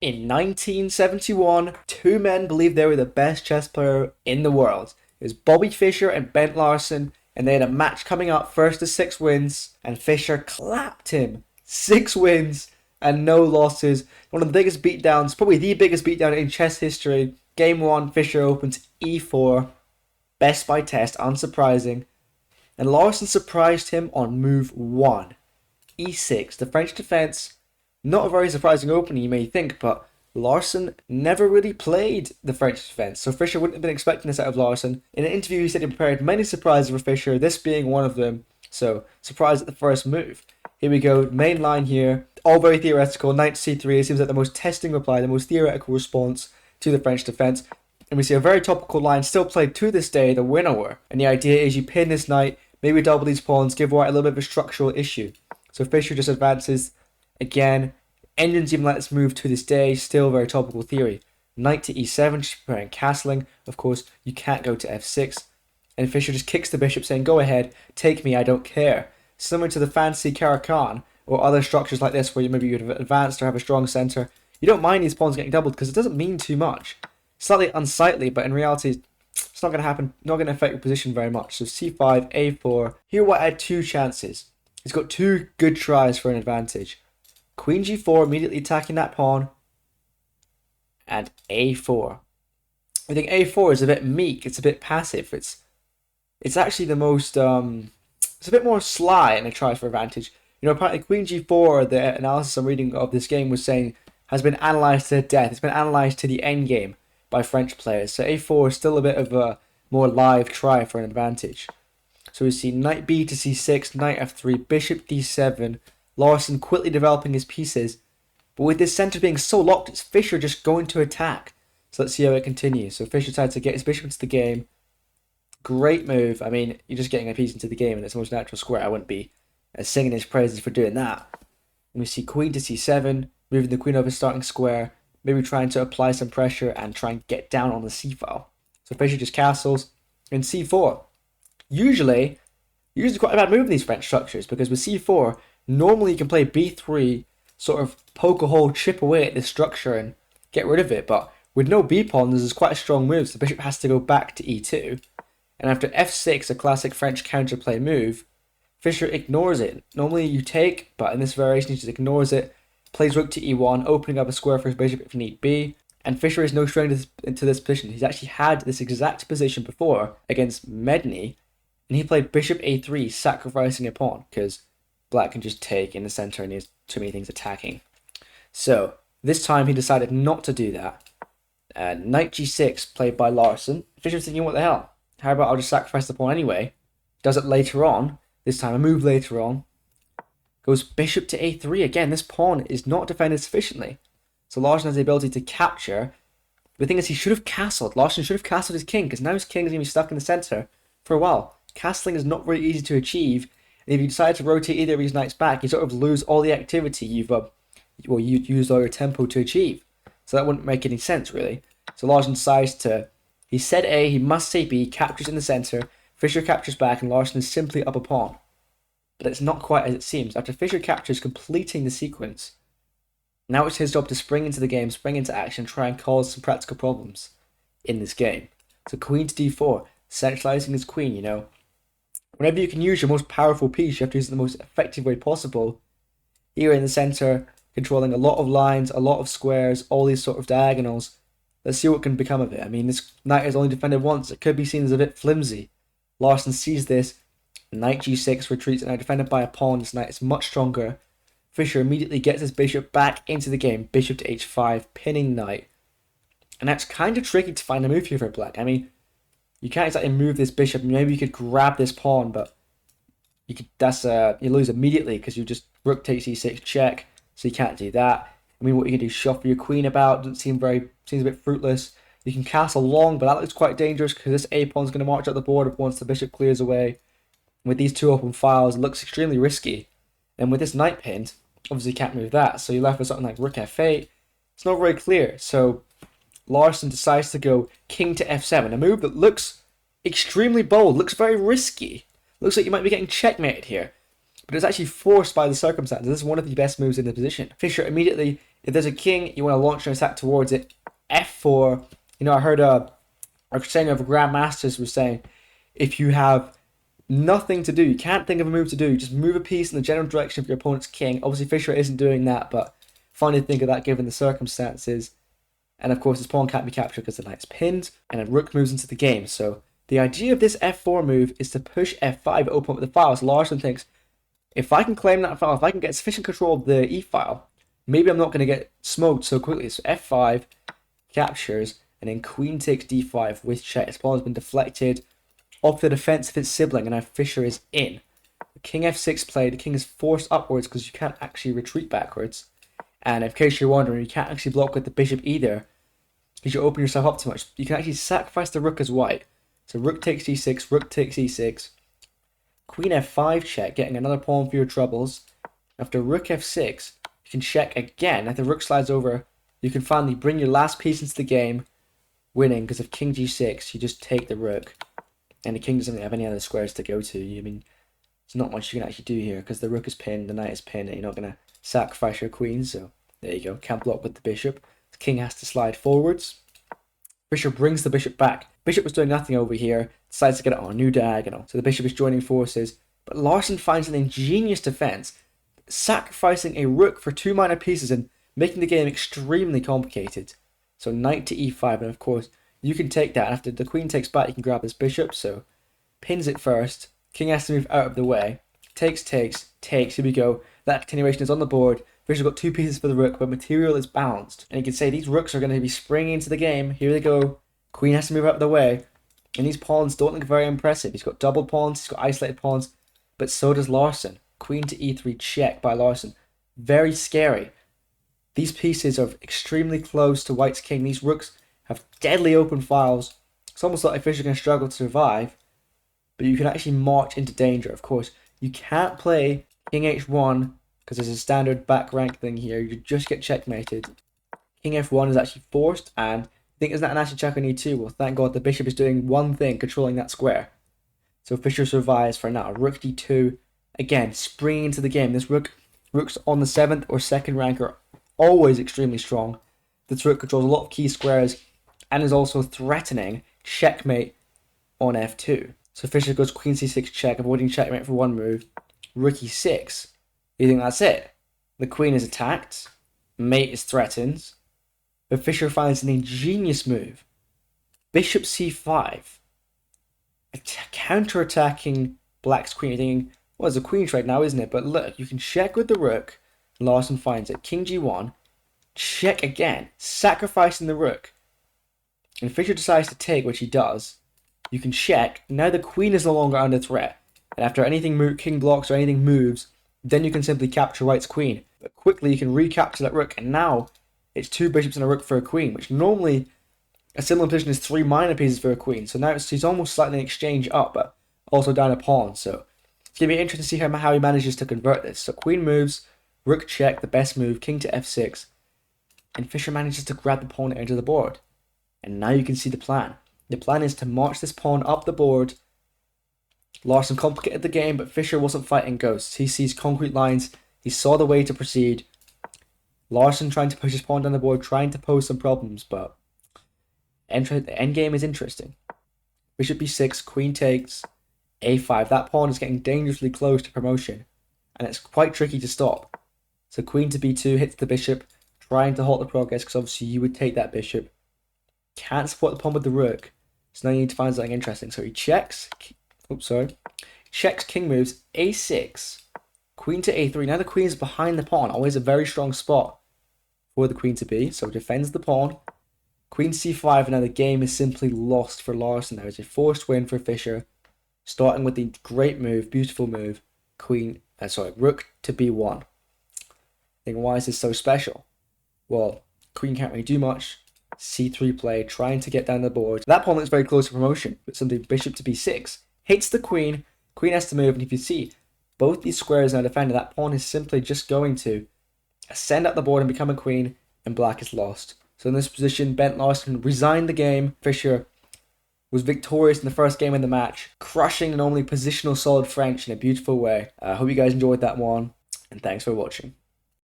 In 1971, two men believed they were the best chess player in the world. It was Bobby Fischer and Bent Larsen, and they had a match coming up, first to 6 wins, and Fischer clapped him. 6 wins and no losses. One of the biggest beatdowns, probably the biggest beatdown in chess history. Game 1, Fischer opens e4, best by test, unsurprising. And Larsen surprised him on move 1, e6. The French defense, not a very surprising opening, you may think, but Larsen never really played the French defense, so Fischer wouldn't have been expecting this out of Larsen. In an interview, he said he prepared many surprises for Fischer, this being one of them, so surprise at the first move. Here we go, main line here, all very theoretical. Knight c3, it seems like the most testing reply, the most theoretical response to the French defense. And we see a very topical line still played to this day, the winnower. And the idea is you pin this knight, maybe double these pawns, give white a little bit of a structural issue. So Fischer just advances again. Engines even let this move to this day, still very topical theory. Knight to e7, just preparing castling. Of course, you can't go to f6. And Fischer just kicks the bishop saying, go ahead, take me, I don't care. Similar to the fancy Caro-Kann, or other structures like this where maybe you'd have advanced or have a strong center. You don't mind these pawns getting doubled because it doesn't mean too much. Slightly unsightly, but in reality, it's not going to happen, not going to affect your position very much. So c5, a4. Here White had two chances. He's got two good tries for an advantage. Queen g4, immediately attacking that pawn. And a4. I think a4 is a bit meek, it's a bit passive. It's actually the most, it's a bit more sly in a try for advantage. You know, apparently Queen g4, the analysis I'm reading of this game was saying, has been analysed to death. It's been analysed to the endgame by French players. So a4 is still a bit of a more live try for an advantage. So we see knight b to c6, knight f3, bishop d7, Larsen quickly developing his pieces. But with this centre being so locked, it's Fischer just going to attack. So let's see how it continues. So Fischer decides to get his bishop into the game. Great move. I mean, you're just getting a piece into the game and it's the most natural square. I wouldn't be singing his praises for doing that. And we see queen to c7, moving the queen over starting square, maybe trying to apply some pressure and try and get down on the c file. So Fischer just castles in c4. Usually quite a bad move in these French structures because with c4, normally you can play b3, sort of poke a hole, chip away at this structure and get rid of it. But with no b-pawn, this is quite a strong move, so the bishop has to go back to e2. And after f6, a classic French counterplay move, Fischer ignores it. Normally you take, but in this variation he just ignores it, plays rook to e1, opening up a square for his bishop if need be. And Fischer is no stranger to this position. He's actually had this exact position before against Medny, and he played bishop a3, sacrificing a pawn, because Black can just take in the center and he has too many things attacking. So this time he decided not to do that. Knight g6 played by Larsen. Fischer's thinking, what the hell? How about I'll just sacrifice the pawn anyway? Does it later on. This time a move later on. Goes bishop to a3. Again, this pawn is not defended sufficiently. So Larsen has the ability to capture. The thing is, he should have castled. Larsen should have castled his king, because now his king is going to be stuck in the center for a while. Castling is not very easy to achieve. And if you decide to rotate either of these knights back, you sort of lose all the activity you've used all your tempo to achieve. So that wouldn't make any sense, really. So Larsen decides to, he said A, he must say B, captures in the center, Fischer captures back, and Larsen is simply up a pawn. But it's not quite as it seems. After Fischer captures, completing the sequence, now it's his job to spring into the game, spring into action, try and cause some practical problems in this game. So queen to d4, centralizing his queen, you know. Whenever you can use your most powerful piece, you have to use it in the most effective way possible. Here in the center, controlling a lot of lines, a lot of squares, all these sort of diagonals. Let's see what can become of it. I mean, this knight is only defended once. It could be seen as a bit flimsy. Larsen sees this. Knight g6 retreats, and now defended by a pawn. This knight is much stronger. Fischer immediately gets his bishop back into the game. Bishop to h5, pinning knight. And that's kind of tricky to find a move here for Black. I mean, you can't exactly move this bishop. Maybe you could grab this pawn, but you could. You lose immediately because you just rook takes e6 check. So you can't do that. I mean, what you can do is shuffle your queen about. Doesn't seems a bit fruitless. You can castle long, but that looks quite dangerous because this a pawn is going to march up the board once the bishop clears away. With these two open files, it looks extremely risky. And with this knight pinned, obviously you can't move that. So you're left with something like rook f8. It's not very clear. So Larsen decides to go king to f7, a move that looks extremely bold, looks very risky. Looks like you might be getting checkmated here. But it's actually forced by the circumstances. This is one of the best moves in the position. Fischer immediately If there's a king, you want to launch an attack towards it. F4. I heard a saying of grandmasters was saying, if you have nothing to do, you can't think of a move to do, just move a piece in the general direction of your opponent's king. Obviously, Fischer isn't doing that, but funny to think of that given the circumstances. And of course, his pawn can't be captured because the knight's pinned, and a rook moves into the game. So the idea of this f4 move is to push f5, open up the files. Larsen thinks, if I can claim that file, if I can get sufficient control of the e file, maybe I'm not going to get smoked so quickly. So f5 captures, and then queen takes d5 with check. His pawn has been deflected off the defense of his sibling, and now Fischer is in. King f6 played, the king is forced upwards because you can't actually retreat backwards. And in case you're wondering, you can't actually block with the bishop either, because you open yourself up too much. You can actually sacrifice the rook as white. So rook takes d6, rook takes e6, queen f5 check, getting another pawn for your troubles. After rook f6, you can check again. If the rook slides over, you can finally bring your last piece into the game, winning, because if king g6, you just take the rook. And the king doesn't have any other squares to go to. I mean, there's not much you can actually do here, because the rook is pinned, the knight is pinned, and you're not going to sacrifice your queen, so there you go. Can't block with the bishop. The king has to slide forwards. Fischer brings the bishop back. Bishop was doing nothing over here, decides to get it on a new diagonal. So the bishop is joining forces, but Larsen finds an ingenious defense, sacrificing a rook for 2 minor pieces and making the game extremely complicated. So knight to e5, and of course, you can take that. After the queen takes back, you can grab this bishop, so pins it first. King has to move out of the way. Takes, here we go. That continuation is on the board. Fischer's got 2 pieces for the rook, but material is balanced. And you can say these rooks are going to be springing into the game. Here they go. Queen has to move out of the way. And these pawns don't look very impressive. He's got double pawns, he's got isolated pawns, but so does Larsen. Queen to e3 check by Larsen. Very scary. These pieces are extremely close to white's king. These rooks have deadly open files. It's almost like Fischer's going to struggle to survive, but you can actually march into danger. Of course, you can't play king h1 because there's a standard back rank thing here. You just get checkmated. King f1 is actually forced, and I think isn't that an actual check on e2? Well, thank God the bishop is doing one thing, controlling that square. So Fischer survives for now. Rook d2, again, springing into the game. This rooks on the 7th or 2nd rank are always extremely strong. This rook controls a lot of key squares and is also threatening checkmate on f2. So Fischer goes queen c6 check, avoiding checkmate for one move. Rook e6. You think that's it? The queen is attacked. Mate is threatened. But Fischer finds an ingenious move. Bishop c5. Counter-attacking black's queen. You're thinking, well, it's a queen trade now, isn't it? But look, you can check with the rook. Larsen finds it. King g1. Check again. Sacrificing the rook. And Fischer decides to take, which he does. You can check. Now the queen is no longer under threat. And after anything king blocks or anything moves, then you can simply capture white's queen. But quickly you can recapture that rook, and now it's 2 bishops and a rook for a queen, which normally a similar position is 3 minor pieces for a queen. So now he's almost slightly an exchange up, but also down a pawn. So it's going to be interesting to see how he manages to convert this. So queen moves, rook check, the best move, king to f6, and Fischer manages to grab the pawn into the board. And now you can see the plan. The plan is to march this pawn up the board. Larsen complicated the game, but Fischer wasn't fighting ghosts. He sees concrete lines. He saw the way to proceed. Larsen trying to push his pawn down the board, trying to pose some problems, but the endgame is interesting. Bishop b6, queen takes, a5. That pawn is getting dangerously close to promotion, and it's quite tricky to stop. So queen to b2 hits the bishop, trying to halt the progress, because obviously you would take that bishop. Can't support the pawn with the rook, so now you need to find something interesting. So he checks. Checks, king moves, a6, queen to a3. Now the queen is behind the pawn, always a very strong spot for the queen to be. So defends the pawn. Queen c5, and now the game is simply lost for Larsen. There is a forced win for Fischer, starting with the great move, beautiful move, rook to b1. Think, why is this so special? Well, queen can't really do much. c3 play, trying to get down the board. That pawn looks very close to promotion, but something bishop to b6. Hits the queen, queen has to move, and if you see, both these squares now defended, that pawn is simply just going to ascend up the board and become a queen, and black is lost. So in this position, Bent Larsen resigned the game. Fischer was victorious in the first game of the match, crushing normally positional solid French in a beautiful way. I hope you guys enjoyed that one, and thanks for watching.